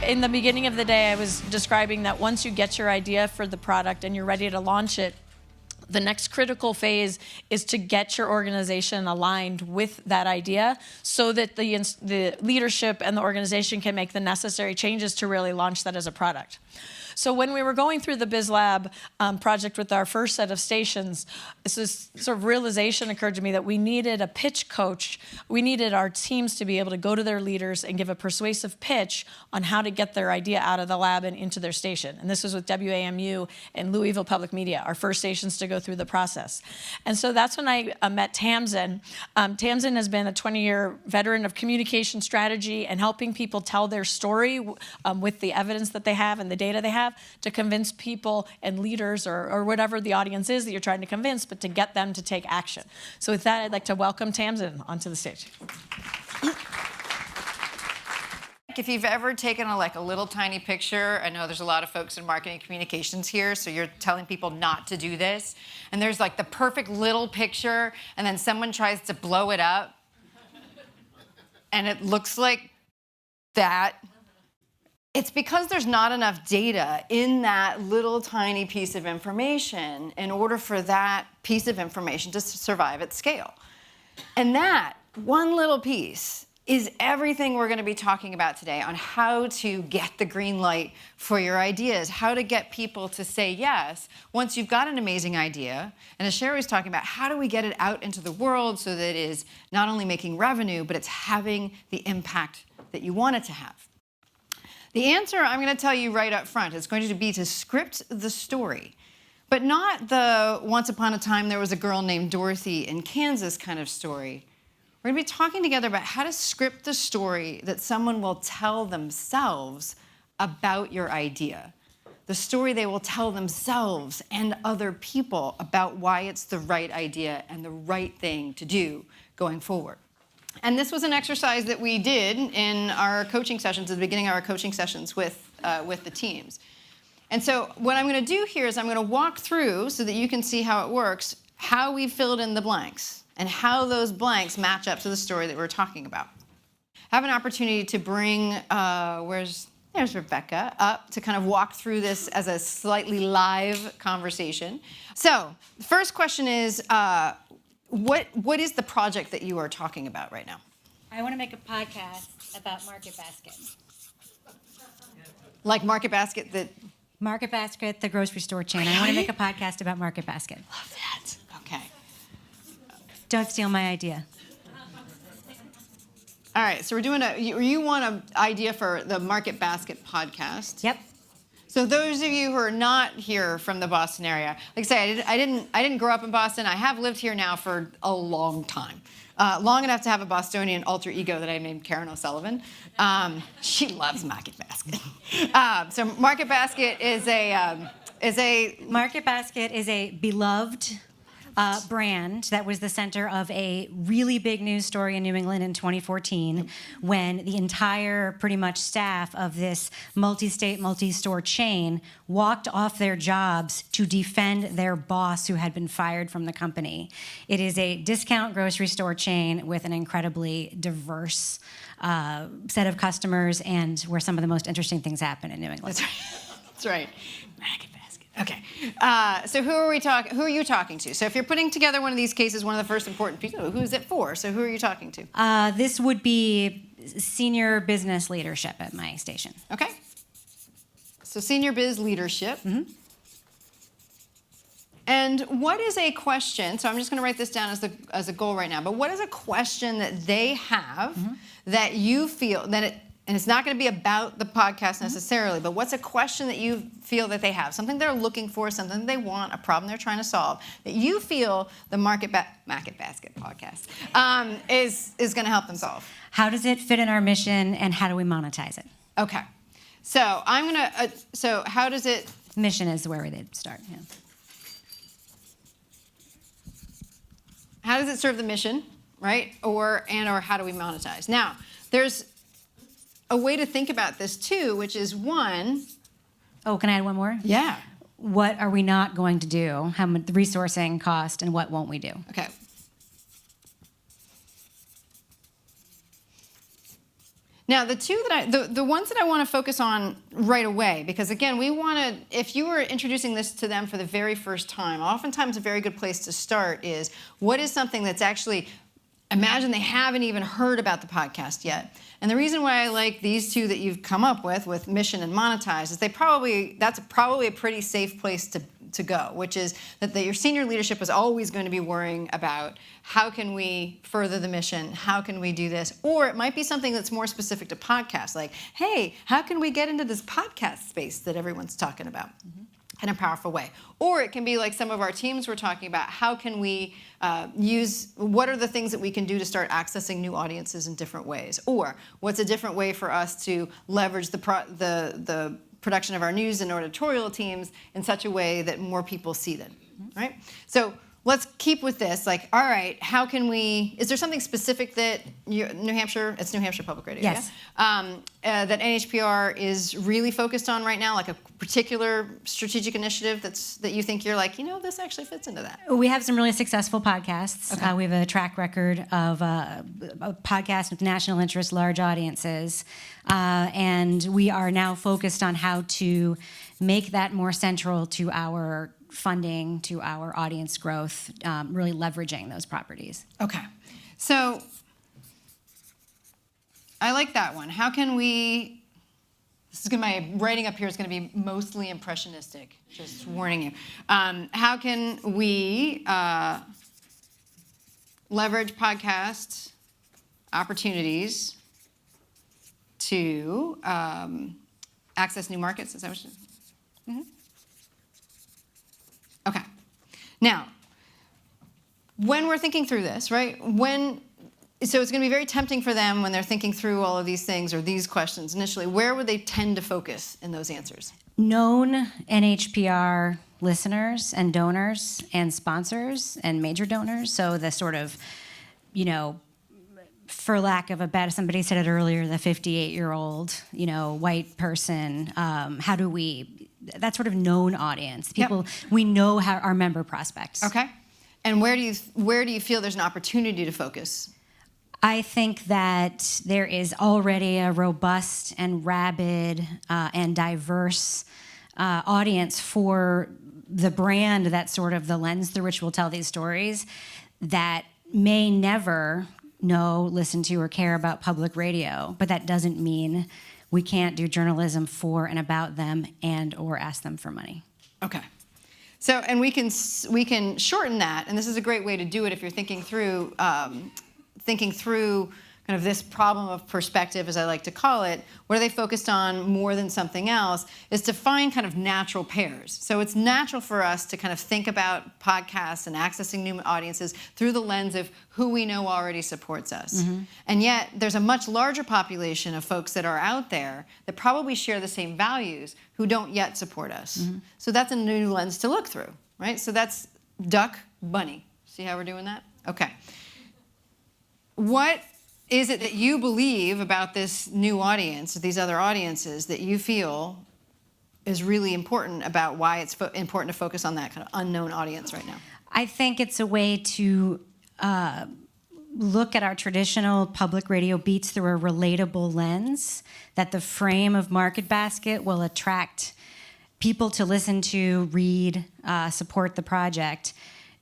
in the beginning of the day, I was describing that once you get your idea for the product and you're ready to launch it, the next critical phase is to get your organization aligned with that idea so that the leadership and the organization can make the necessary changes to really launch that as a product. So when we were going through the BizLab project with our first set of stations, this sort of realization occurred to me that we needed a pitch coach. We needed our teams to be able to go to their leaders and give a persuasive pitch on how to get their idea out of the lab and into their station. And this was with WAMU and Louisville Public Media, our first stations to go through the process. And so that's when I met Tamsen. Tamsen has been a 20-year veteran of communication strategy and helping people tell their story with the evidence that they have and the data they have, to convince people and leaders or whatever the audience is that you're trying to convince, but to get them to take action. So with that, I'd like to welcome Tamsen onto the stage. If you've ever taken a little tiny picture, I know there's a lot of folks in marketing communications here, so you're telling people not to do this, and there's like the perfect little picture, and then someone tries to blow it up, and it looks like that. It's because there's not enough data in that little tiny piece of information in order for that piece of information to survive at scale. And that one little piece is everything we're going to be talking about today on how to get the green light for your ideas, how to get people to say yes once you've got an amazing idea. And as Sherry was talking about, how do we get it out into the world so that it is not only making revenue, but it's having the impact that you want it to have. The answer, I'm going to tell you right up front, is going to be to script the story, but not the once upon a time there was a girl named Dorothy in Kansas kind of story. We're going to be talking together about how to script the story that someone will tell themselves about your idea. The story they will tell themselves and other people about why it's the right idea and the right thing to do going forward. And this was an exercise that we did in our coaching sessions, at the beginning of our coaching sessions with the teams. And so what I'm going to do here is I'm going to walk through, so that you can see how it works, how we filled in the blanks and how those blanks match up to the story that we're talking about. I have an opportunity to bring, there's Rebecca, up to kind of walk through this as a slightly live conversation. So the first question is, what is the project that you are talking about right now? I want to make a podcast about Market Basket. Like Market Basket that... Market Basket, the grocery store chain. Really? I want to make a podcast about Market Basket. Love that. Okay. Don't steal my idea. All right, so we're doing you want an idea for the Market Basket podcast. Yep. So those of you who are not here from the Boston area, like I say, I didn't grow up in Boston. I have lived here now for a long time, long enough to have a Bostonian alter ego that I named Karen O'Sullivan. She loves Market Basket. So Market Basket is a Market Basket is a beloved brand that was the center of a really big news story in New England in 2014 when the entire pretty much staff of this multi-state, multi-store chain walked off their jobs to defend their boss who had been fired from the company. It is a discount grocery store chain with an incredibly diverse set of customers and where some of the most interesting things happen in New England. That's right. That's right. Okay, so who are you talking to? So if you're putting together one of these cases, one of the first important people, who is it for? So who are you talking to? This would be senior business leadership at my station. Okay. So senior biz leadership. Mm-hmm. And what is a question, so I'm just going to write this down as a goal right now, but what is a question that they have that you feel that it, and it's not going to be about the podcast necessarily, but what's a question that you feel that they have, something they're looking for, something they want, a problem they're trying to solve, that you feel the Market Basket podcast is going to help them solve? How does it fit in our mission, and how do we monetize it? Okay. So I'm going to, so how does it? Mission is where they'd start, yeah. How does it serve the mission, right? Or how do we monetize? Now, there's a way to think about this too, which is one. Oh, can I add one more? Yeah. What are we not going to do? How much the resourcing cost, and what won't we do? Okay. Now, the ones that I want to focus on right away, because again, if you were introducing this to them for the very first time, oftentimes a very good place to start is, what is something that's actually, imagine they haven't even heard about the podcast yet. And the reason why I like these two that you've come up with mission and monetize, is that's probably a pretty safe place to go, which is that your senior leadership is always going to be worrying about, how can we further the mission? How can we do this? Or it might be something that's more specific to podcasts, like, hey, how can we get into this podcast space that everyone's talking about? In a powerful way. Or it can be like some of our teams were talking about, how can we what are the things that we can do to start accessing new audiences in different ways? Or what's a different way for us to leverage the production of our news and editorial teams in such a way that more people see them, right? So let's keep with this. Like, all right, how can we? Is there something specific that New Hampshire? It's New Hampshire Public Radio. Yes. Yeah? That NHPR is really focused on right now, like a particular strategic initiative that you think you're like, this actually fits into that. We have some really successful podcasts. Okay. We have a track record of a podcast with national interest, large audiences, and we are now focused on how to make that more central to our funding, to our audience growth, really leveraging those properties. Okay. So I like that one. How can we, my writing up here is going to be mostly impressionistic, just warning you. How can we leverage podcast opportunities to access new markets? Is that what you said? Okay. Now, when we're thinking through this, right? So it's going to be very tempting for them when they're thinking through all of these things or these questions initially. Where would they tend to focus in those answers? Known NHPR listeners and donors and sponsors and major donors. So the sort of, for lack of a better, somebody said it earlier, the 58-year-old, white person. How do we? That sort of known audience, people we know how our member prospects. Okay, and where do you feel there's an opportunity to focus? I think that there is already a robust and rabid and diverse audience for the brand, that's sort of the lens through which we'll tell these stories, that may never know, listen to, or care about public radio, but that doesn't mean we can't do journalism for and about them and or ask them for money. Okay. So, and we can shorten that, and this is a great way to do it if you're thinking through kind of this problem of perspective, as I like to call it. What are they focused on more than something else? Is to find kind of natural pairs. So it's natural for us to kind of think about podcasts and accessing new audiences through the lens of who we know already supports us. And yet there's a much larger population of folks that are out there that probably share the same values who don't yet support us. So that's a new lens to look through, right? So that's duck, bunny. See how we're doing that? Okay. What is it that you believe about this new audience, these other audiences, that you feel is really important about why it's important to focus on that kind of unknown audience right now? I think it's a way to look at our traditional public radio beats through a relatable lens, that the frame of Market Basket will attract people to listen to, read, support the project,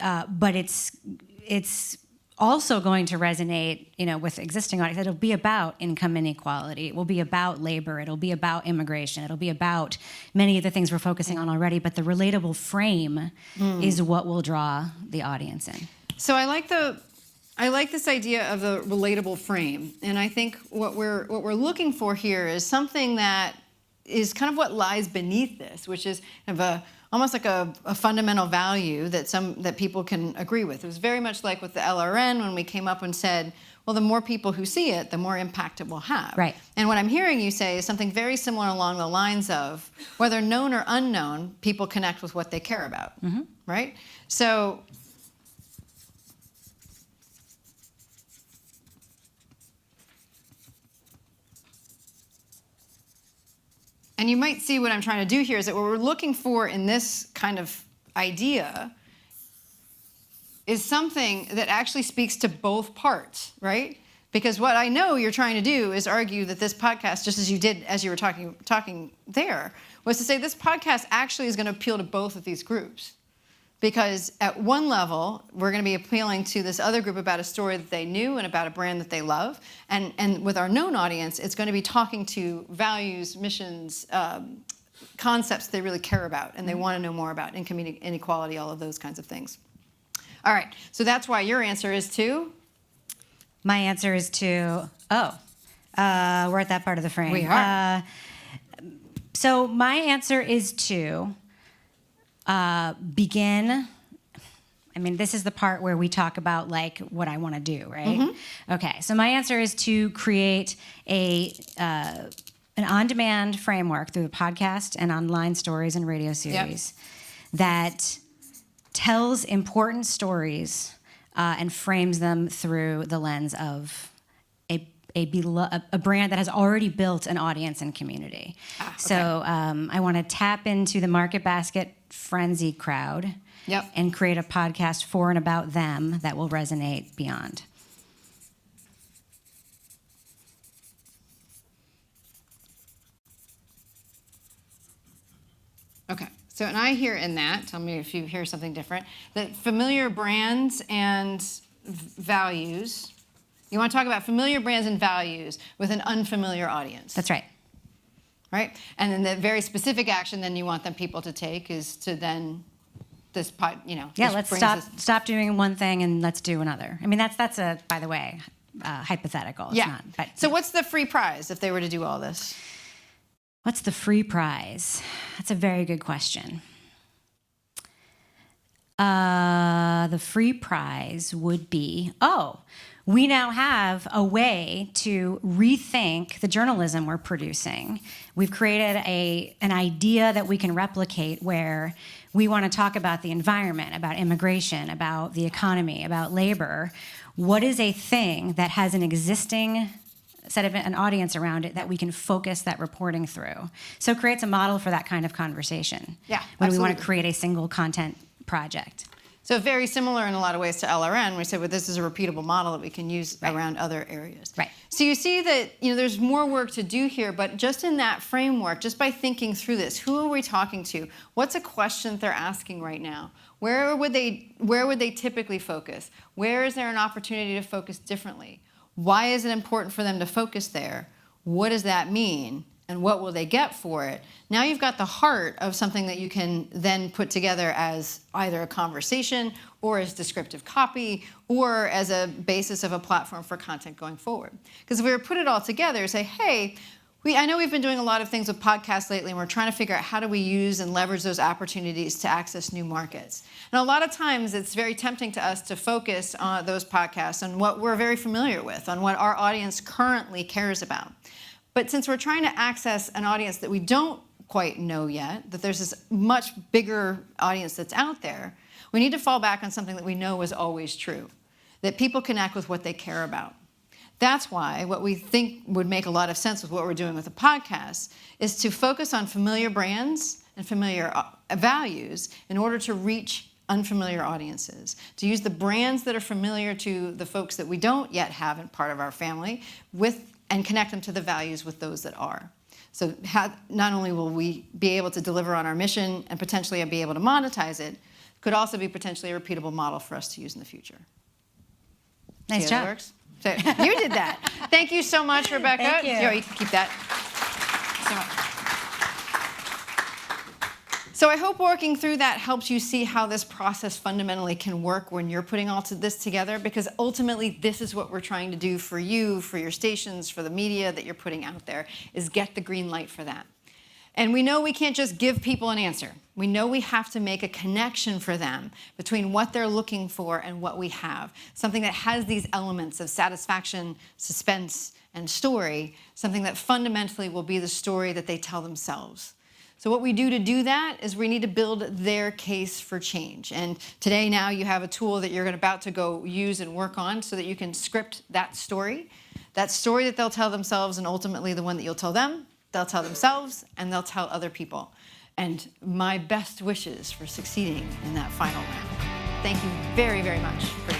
but it's also going to resonate, with existing audience. It'll be about income inequality. It will be about labor. It'll be about immigration. It'll be about many of the things we're focusing on already. But the relatable frame is what will draw the audience in. So I like this idea of the relatable frame, and I think what we're looking for here is something that is kind of what lies beneath this, which is kind of almost like a fundamental value that people can agree with. It was very much like with the LRN when we came up and said, well, the more people who see it, the more impact it will have. Right. And what I'm hearing you say is something very similar along the lines of, whether known or unknown, people connect with what they care about, right? So and you might see what I'm trying to do here is that what we're looking for in this kind of idea is something that actually speaks to both parts, right? Because what I know you're trying to do is argue that this podcast, just as you did as you were talking there, was to say this podcast actually is going to appeal to both of these groups. Because at one level, we're going to be appealing to this other group about a story that they knew and about a brand that they love. And with our known audience, it's going to be talking to values, missions, concepts they really care about and they want to know more about, income inequality, all of those kinds of things. All right, so that's why your answer is to? My answer is to, we're at that part of the frame. We are. So my answer is to begin. I mean, this is the part where we talk about like what I want to do, right? Okay, so my answer is to create an on-demand framework through a podcast and online stories and radio series that tells important stories and frames them through the lens of a brand that has already built an audience and community. Okay. So I want to tap into the market basket frenzy crowd and create a podcast for and about them that will resonate beyond. Okay. So, and I hear in that, tell me if you hear something different, that familiar brands and values, you want to talk about familiar brands and values with an unfamiliar audience. That's right. Right? And then the very specific action then you want them people to take is to then, let's stop doing one thing and let's do another. I mean, that's a, by the way, hypothetical. It's not, but, so what's the free prize if they were to do all this? What's the free prize? That's a very good question. The free prize would be, we now have a way to rethink the journalism we're producing. We've created an idea that we can replicate where we want to talk about the environment, about immigration, about the economy, about labor. What is a thing that has an existing set of an audience around it that we can focus that reporting through? So it creates a model for that kind of conversation. Yeah, when absolutely. we want to create a single content project. So very similar in a lot of ways to LRN. We said, well, this is a repeatable model that we can use around other areas. Right. So you see that there's more work to do here, but just in that framework, just by thinking through this, who are we talking to? What's a question that they're asking right now? Where would they typically focus? Where is there an opportunity to focus differently? Why is it important for them to focus there? What does that mean? And what will they get for it? Now you've got the heart of something that you can then put together as either a conversation or as descriptive copy or as a basis of a platform for content going forward. Because if we were to put it all together, say, hey, I know we've been doing a lot of things with podcasts lately, and we're trying to figure out how do we use and leverage those opportunities to access new markets. And a lot of times it's very tempting to us to focus on those podcasts on what we're very familiar with, on what our audience currently cares about. But since we're trying to access an audience that we don't quite know yet, that there's this much bigger audience that's out there, we need to fall back on something that we know is always true, that people connect with what they care about. That's why what we think would make a lot of sense with what we're doing with the podcast is to focus on familiar brands and familiar values in order to reach unfamiliar audiences, to use the brands that are familiar to the folks that we don't yet have in part of our family and connect them to the values with those that are. So not only will we be able to deliver on our mission and potentially be able to monetize it, could also be potentially a repeatable model for us to use in the future. Nice job. Works? So you did that. Thank you so much, Rebecca. Thank you. You can keep that. So I hope working through that helps you see how this process fundamentally can work when you're putting all this together, because ultimately this is what we're trying to do for you, for your stations, for the media that you're putting out there, is get the green light for that. And we know we can't just give people an answer. We know we have to make a connection for them between what they're looking for and what we have. Something that has these elements of satisfaction, suspense, and story, something that fundamentally will be the story that they tell themselves. So what we do to do that is we need to build their case for change. And today now you have a tool that you're about to go use and work on so that you can script that story that they'll tell themselves, and ultimately the one that you'll tell them, they'll tell themselves, and they'll tell other people. And my best wishes for succeeding in that final round. Thank you very, very much for